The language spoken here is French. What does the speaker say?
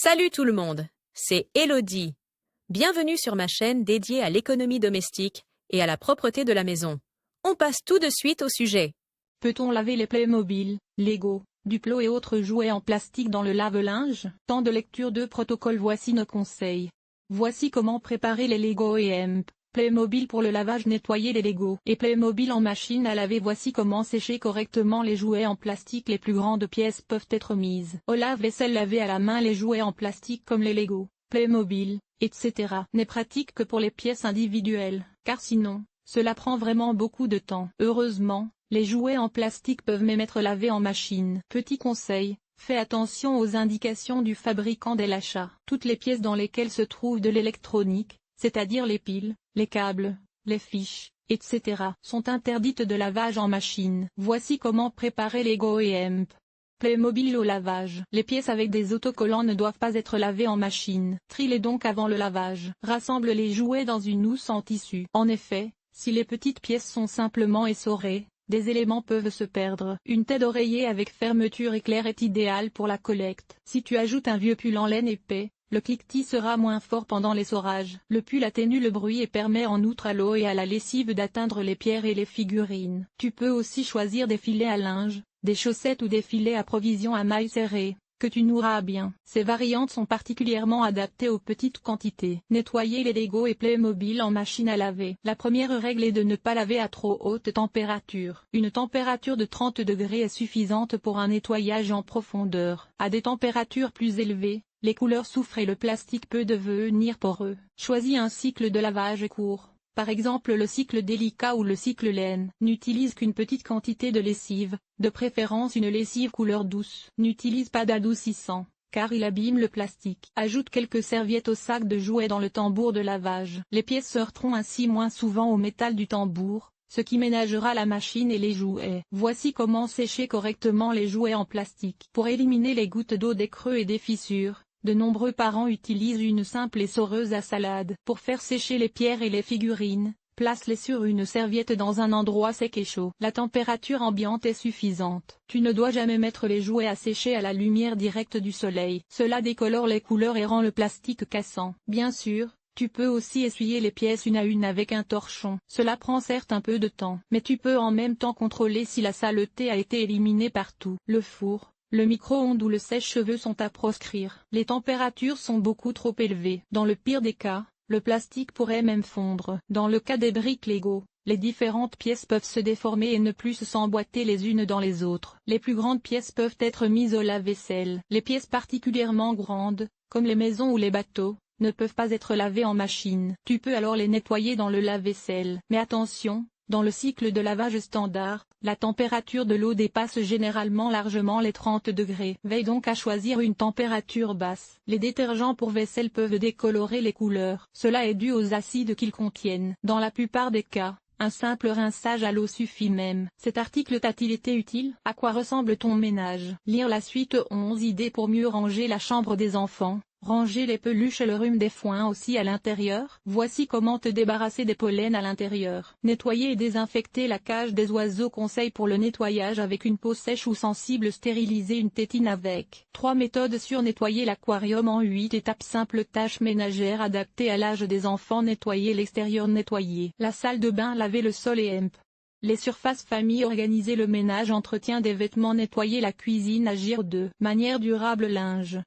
Salut tout le monde, c'est Elodie. Bienvenue sur ma chaîne dédiée à l'économie domestique et à la propreté de la maison. On passe tout de suite au sujet. Peut-on laver les Playmobil, Lego, Duplo et autres jouets en plastique dans le lave-linge? Temps de lecture de protocole. Voici nos conseils. Voici comment préparer les Lego et Playmobil pour le lavage. Nettoyer les Lego et Playmobil en machine à laver. Voici comment sécher correctement les jouets en plastique. Les plus grandes pièces peuvent être mises au lave-vaisselle. Laver à la main les jouets en plastique comme les Lego, Playmobil, etc. n'est pratique que pour les pièces individuelles, car sinon, cela prend vraiment beaucoup de temps. Heureusement, les jouets en plastique peuvent même être lavés en machine. Petit conseil, fais attention aux indications du fabricant dès l'achat. Toutes les pièces dans lesquelles se trouve de l'électronique, c'est-à-dire les piles, les câbles, les fiches, etc., sont interdites de lavage en machine. Voici comment préparer Lego et Playmobil au lavage. Les pièces avec des autocollants ne doivent pas être lavées en machine. Trie-les donc avant le lavage. Rassemble les jouets dans une housse en tissu. En effet, si les petites pièces sont simplement essorées, des éléments peuvent se perdre. Une tête d'oreiller avec fermeture éclair est idéale pour la collecte. Si tu ajoutes un vieux pull en laine épais, le cliquetis sera moins fort pendant l'essorage. Le pull atténue le bruit et permet en outre à l'eau et à la lessive d'atteindre les pierres et les figurines. Tu peux aussi choisir des filets à linge, des chaussettes ou des filets à provisions à mailles serrées, que tu noueras bien. Ces variantes sont particulièrement adaptées aux petites quantités. Nettoyer les Lego et Playmobil en machine à laver. La première règle est de ne pas laver à trop haute température. Une température de 30 degrés est suffisante pour un nettoyage en profondeur. À des températures plus élevées, les couleurs souffrent et le plastique peut devenir poreux. Choisis un cycle de lavage court, par exemple le cycle délicat ou le cycle laine. N'utilise qu'une petite quantité de lessive, de préférence une lessive couleur douce. N'utilise pas d'adoucissant, car il abîme le plastique. Ajoute quelques serviettes au sac de jouets dans le tambour de lavage. Les pièces se heurteront ainsi moins souvent au métal du tambour, ce qui ménagera la machine et les jouets. Voici comment sécher correctement les jouets en plastique. Pour éliminer les gouttes d'eau des creux et des fissures, de nombreux parents utilisent une simple essoreuse à salade. Pour faire sécher les pierres et les figurines, place-les sur une serviette dans un endroit sec et chaud. La température ambiante est suffisante. Tu ne dois jamais mettre les jouets à sécher à la lumière directe du soleil. Cela décolore les couleurs et rend le plastique cassant. Bien sûr, tu peux aussi essuyer les pièces une à une avec un torchon. Cela prend certes un peu de temps, mais tu peux en même temps contrôler si la saleté a été éliminée partout. Le four, le micro-ondes ou le sèche-cheveux sont à proscrire. Les températures sont beaucoup trop élevées. Dans le pire des cas, le plastique pourrait même fondre. Dans le cas des briques Lego, les différentes pièces peuvent se déformer et ne plus s'emboîter les unes dans les autres. Les plus grandes pièces peuvent être mises au lave-vaisselle. Les pièces particulièrement grandes, comme les maisons ou les bateaux, ne peuvent pas être lavées en machine. Tu peux alors les nettoyer dans le lave-vaisselle. Mais attention, dans le cycle de lavage standard, la température de l'eau dépasse généralement largement les 30 degrés. Veille donc à choisir une température basse. Les détergents pour vaisselle peuvent décolorer les couleurs. Cela est dû aux acides qu'ils contiennent. Dans la plupart des cas, un simple rinçage à l'eau suffit même. Cet article t'a-t-il été utile? À quoi ressemble ton ménage? Lire la suite 11 idées pour mieux ranger la chambre des enfants. Ranger les peluches et le rhume des foins aussi à l'intérieur. Voici comment te débarrasser des pollens à l'intérieur. Nettoyer et désinfecter la cage des oiseaux. Conseil pour le nettoyage avec une peau sèche ou sensible. Stériliser une tétine avec 3 méthodes sur nettoyer l'aquarium en 8 étapes. Simples tâches ménagères adaptées à l'âge des enfants. Nettoyer l'extérieur. Nettoyer la salle de bain. Laver le sol et les surfaces famille. Organiser le ménage. Entretien des vêtements. Nettoyer la cuisine. Agir de manière durable. Linge,